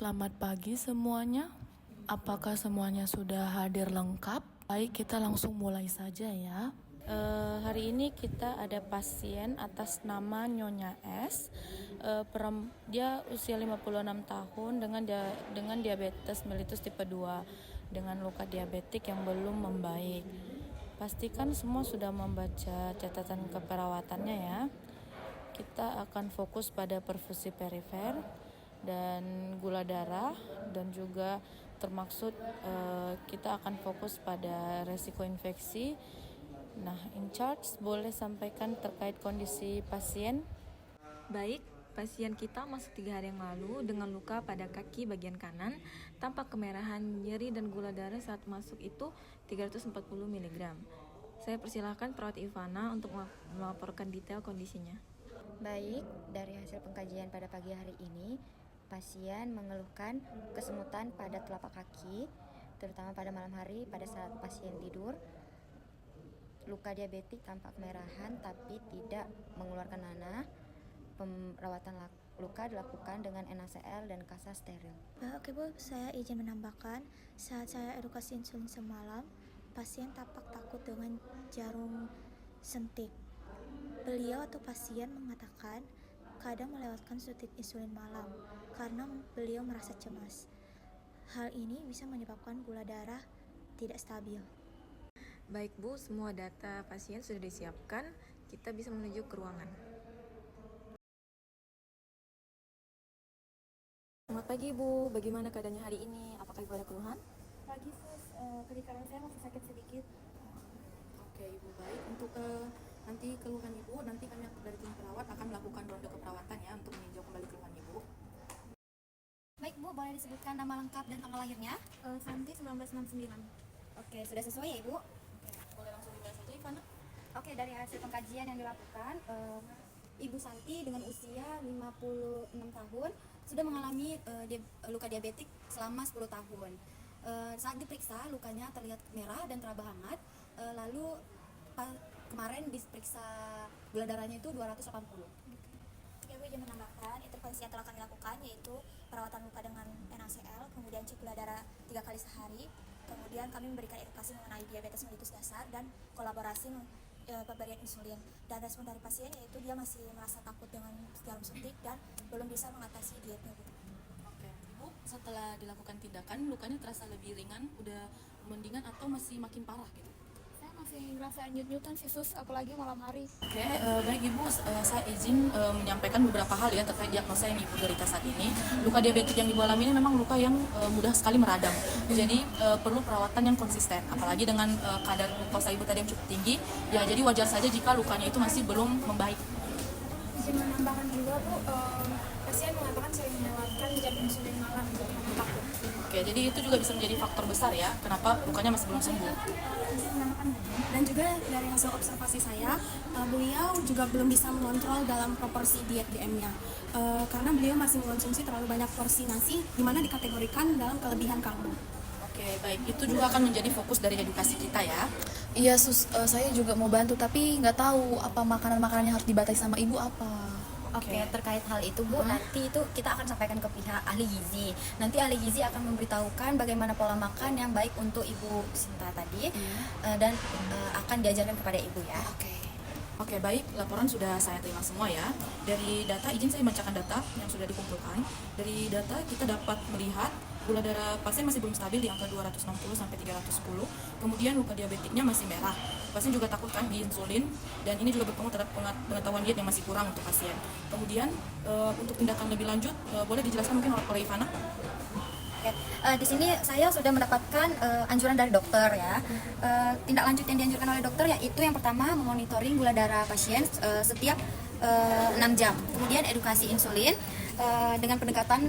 Selamat pagi semuanya. Apakah semuanya sudah hadir lengkap? Baik, kita langsung mulai saja ya. Hari ini kita ada pasien atas nama Nyonya S. Dia usia 56 tahun dengan diabetes mellitus tipe 2 dengan luka diabetik yang belum membaik. Pastikan semua sudah membaca catatan keperawatannya ya. Kita akan fokus pada perfusi perifer dan gula darah, dan juga termaksud kita akan fokus pada resiko infeksi. Nah, in charge boleh sampaikan terkait kondisi pasien. Baik, pasien kita masuk 3 hari yang lalu dengan luka pada kaki bagian kanan, tampak kemerahan, nyeri dan gula darah saat masuk itu 340 mg. Saya persilahkan perawat Ivana untuk melaporkan detail kondisinya. Baik, dari hasil pengkajian pada pagi hari ini, pasien mengeluhkan kesemutan pada telapak kaki, terutama pada malam hari pada saat pasien tidur. Luka diabetik tampak kemerahan tapi tidak mengeluarkan nanah. Perawatan luka dilakukan dengan NaCl dan kasa steril. Oke Bu, saya izin menambahkan, saat saya edukasi insulin semalam, pasien tampak takut dengan jarum suntik. Beliau atau pasien mengatakan kadang melewatkan suntik insulin malam karena beliau merasa cemas. Hal ini bisa menyebabkan gula darah tidak stabil. Baik Bu, semua data pasien sudah disiapkan, kita bisa menuju ke ruangan. Selamat pagi Bu, bagaimana keadaannya hari ini? Apakah Ibu ada keluhan? Pagi Sus, kaki kanan saya masih sakit sedikit. Oke Ibu, baik. Untuk nanti keluhan Ibu, nanti kami dari tim perawat akan melakukan ronde keperawatan ya untuk meninjau kembali keluhan Ibu. Baik Bu, boleh disebutkan nama lengkap dan tanggal lahirnya? Santi 1969. Oke, sudah sesuai ya Ibu? Boleh langsung dibahas saja Ivana. Oke, dari hasil pengkajian yang dilakukan, Ibu Santi dengan usia 56 tahun sudah mengalami luka diabetik selama 10 tahun. Saat diperiksa, lukanya terlihat merah dan teraba hangat. Lalu kemarin diperiksa gula darahnya itu 280. Ya Bu, izin menambahkan, intervensi yang telah kami lakukan yaitu perawatan luka dengan NaCl, kemudian cek gula darah 3 kali sehari, kemudian kami memberikan edukasi mengenai diabetes mellitus dasar dan kolaborasi pemberian insulin. Dan respon dari pasien yaitu dia masih merasa takut dengan jarum suntik dan belum bisa mengatasi dietnya Bu. Oke, Ibu setelah dilakukan tindakan lukanya terasa lebih ringan, udah mendingan atau masih makin parah gitu? Saya masih merasa nyut-nyutan sih Sus, apalagi malam hari. Oke, baik Ibu, saya izin menyampaikan beberapa hal ya terkait diagnosa yang Ibu derita saat ini. Luka diabetik yang Ibu alami ini memang luka yang mudah sekali meradang. Jadi perlu perawatan yang konsisten, apalagi dengan kadar glukosa Ibu tadi yang cukup tinggi. Ya, jadi wajar saja jika lukanya itu masih belum membaik. Izin menambahkan juga Bu, pasien mengatakan sering melewatkan jam insulin malam karena takut. Oke, jadi itu juga bisa menjadi faktor besar ya, kenapa lukanya masih belum sembuh. Dan juga dari hasil observasi saya, beliau juga belum bisa mengontrol dalam proporsi diet DM-nya. Karena beliau masih mengonsumsi terlalu banyak porsi nasi, di mana dikategorikan dalam kelebihan karbo. Oke, baik. Itu juga akan menjadi fokus dari edukasi kita ya. Iya Sus, saya juga mau bantu tapi nggak tahu apa makanan-makanan yang harus dibatasi sama ibu apa. Oke, terkait hal itu Bu, nanti itu kita akan sampaikan ke pihak ahli gizi. Nanti ahli gizi akan memberitahukan bagaimana pola makan yang baik untuk Ibu Sinta tadi, dan akan diajarkan kepada Ibu ya. Oke, baik. Laporan sudah saya terima semua ya. Dari data, izin saya bacakan data yang sudah dikumpulkan. Dari data kita dapat melihat gula darah pasien masih belum stabil di angka 260 sampai 310. Kemudian luka diabetiknya masih merah. Pasien juga takut kan di insulin, dan ini juga berpengaruh terhadap pengetahuan diet yang masih kurang untuk pasien. Kemudian untuk tindakan lebih lanjut boleh dijelaskan mungkin oleh Ivana. Oke, di sini saya sudah mendapatkan anjuran dari dokter ya. Tindak lanjut yang dianjurkan oleh dokter yaitu yang pertama memonitoring gula darah pasien setiap 6 jam. Kemudian edukasi insulin dengan pendekatan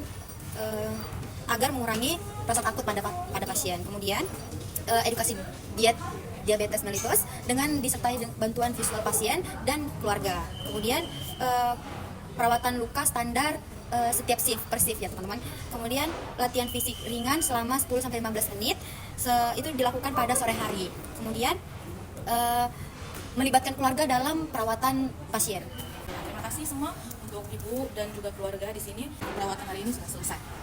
agar mengurangi rasa takut pada pasien. Kemudian edukasi diet diabetes mellitus dengan disertai bantuan visual pasien dan keluarga. Kemudian perawatan luka standar setiap shift per shift ya teman-teman. Kemudian latihan fisik ringan selama 10-15 menit itu dilakukan pada sore hari. Kemudian melibatkan keluarga dalam perawatan pasien. Terima kasih semua untuk Ibu dan juga keluarga di sini. Perawatan hari ini sudah selesai.